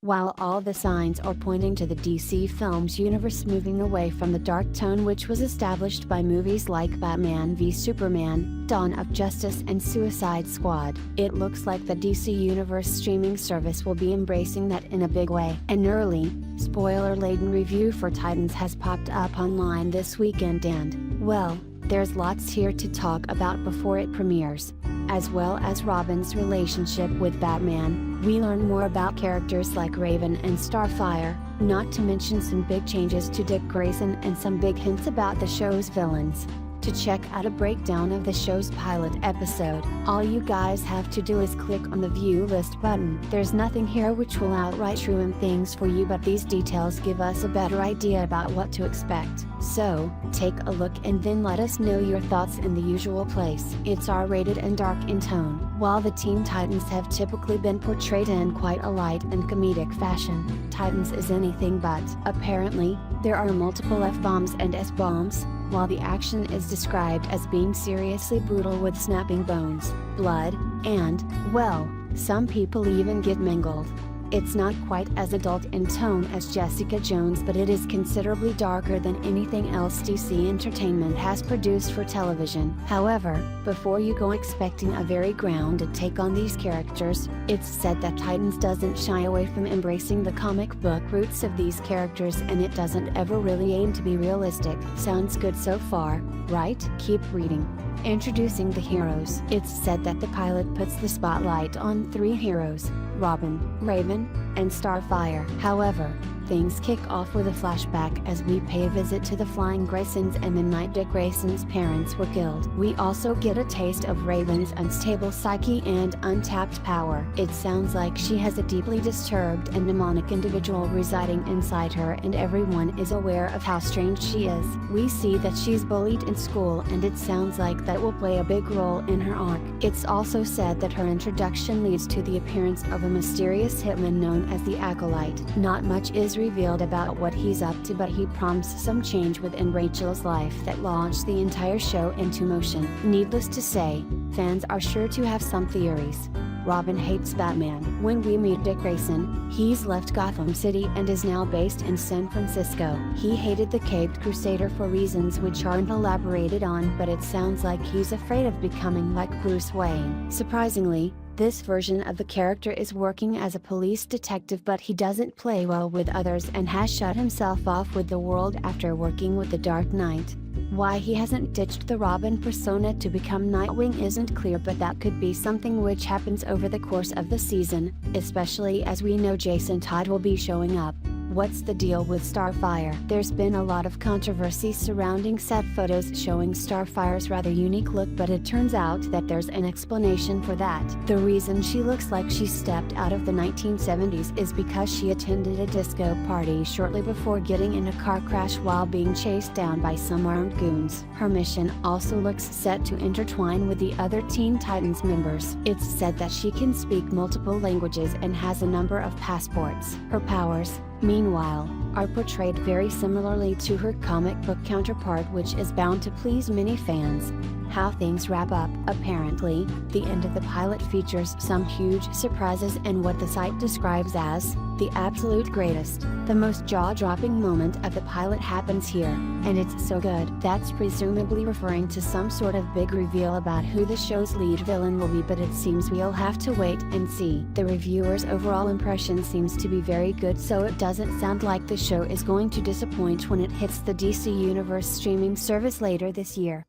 While all the signs are pointing to the DC Films universe moving away from the dark tone which was established by movies like Batman v Superman, Dawn of Justice and Suicide Squad, it looks like the DC Universe streaming service will be embracing that in a big way. An early, spoiler-laden review for Titans has popped up online this weekend and, well, there's lots here to talk about before it premieres. As well as Robin's relationship with Batman, we learn more about characters like Raven and Starfire, not to mention some big changes to Dick Grayson and some big hints about the show's villains. To check out a breakdown of the show's pilot episode, all you guys have to do is click on the view list button. There's nothing here which will outright ruin things for you, but these details give us a better idea about what to expect. So, take a look and then let us know your thoughts in the usual place. It's R-rated and dark in tone. While the Teen Titans have typically been portrayed in quite a light and comedic fashion, Titans is anything but. Apparently, there are multiple F-bombs and S-bombs, while the action is described as being seriously brutal with snapping bones, blood, and, well, some people even get mangled. It's not quite as adult in tone as Jessica Jones, but it is considerably darker than anything else DC Entertainment has produced for television. However, before you go expecting a very grounded take on these characters, it's said that Titans doesn't shy away from embracing the comic book roots of these characters, and it doesn't ever really aim to be realistic. Sounds good so far, right? Keep reading. Introducing the heroes. It's said that the pilot puts the spotlight on 3 heroes: Robin, Raven, and Starfire. However, things kick off with a flashback as we pay a visit to the Flying Graysons and the night Dick Grayson's parents were killed. We also get a taste of Raven's unstable psyche and untapped power. It sounds like she has a deeply disturbed and demonic individual residing inside her, and everyone is aware of how strange she is. We see that she's bullied in school, and it sounds like that will play a big role in her arc. It's also said that her introduction leads to the appearance of a mysterious hitman known as the Acolyte. Not much is revealed about what he's up to, but he prompts some change within Rachel's life that launched the entire show into motion. Needless to say, fans are sure to have some theories. Robin hates Batman. When we meet Dick Grayson, he's left Gotham City and is now based in San Francisco. He hated the Caped Crusader for reasons which aren't elaborated on, but it sounds like he's afraid of becoming like Bruce Wayne. Surprisingly, this version of the character is working as a police detective, but he doesn't play well with others and has shut himself off with the world after working with the Dark Knight. Why he hasn't ditched the Robin persona to become Nightwing isn't clear, but that could be something which happens over the course of the season, especially as we know Jason Todd will be showing up. What's the deal with Starfire? There's been a lot of controversy surrounding set photos showing Starfire's rather unique look, but it turns out that there's an explanation for that. The reason she looks like she stepped out of the 1970s is because she attended a disco party shortly before getting in a car crash while being chased down by some armed goons. Her mission also looks set to intertwine with the other Teen Titans members. It's said that she can speak multiple languages and has a number of passports. Her powers, meanwhile, are portrayed very similarly to her comic book counterpart, which is bound to please many fans. How things wrap up. Apparently, the end of the pilot features some huge surprises and what the site describes as the absolute greatest. The most jaw-dropping moment of the pilot happens here, and it's so good. That's presumably referring to some sort of big reveal about who the show's lead villain will be, but it seems we'll have to wait and see. The reviewer's overall impression seems to be very good, so it doesn't sound like the show is going to disappoint when it hits the DC Universe streaming service later this year.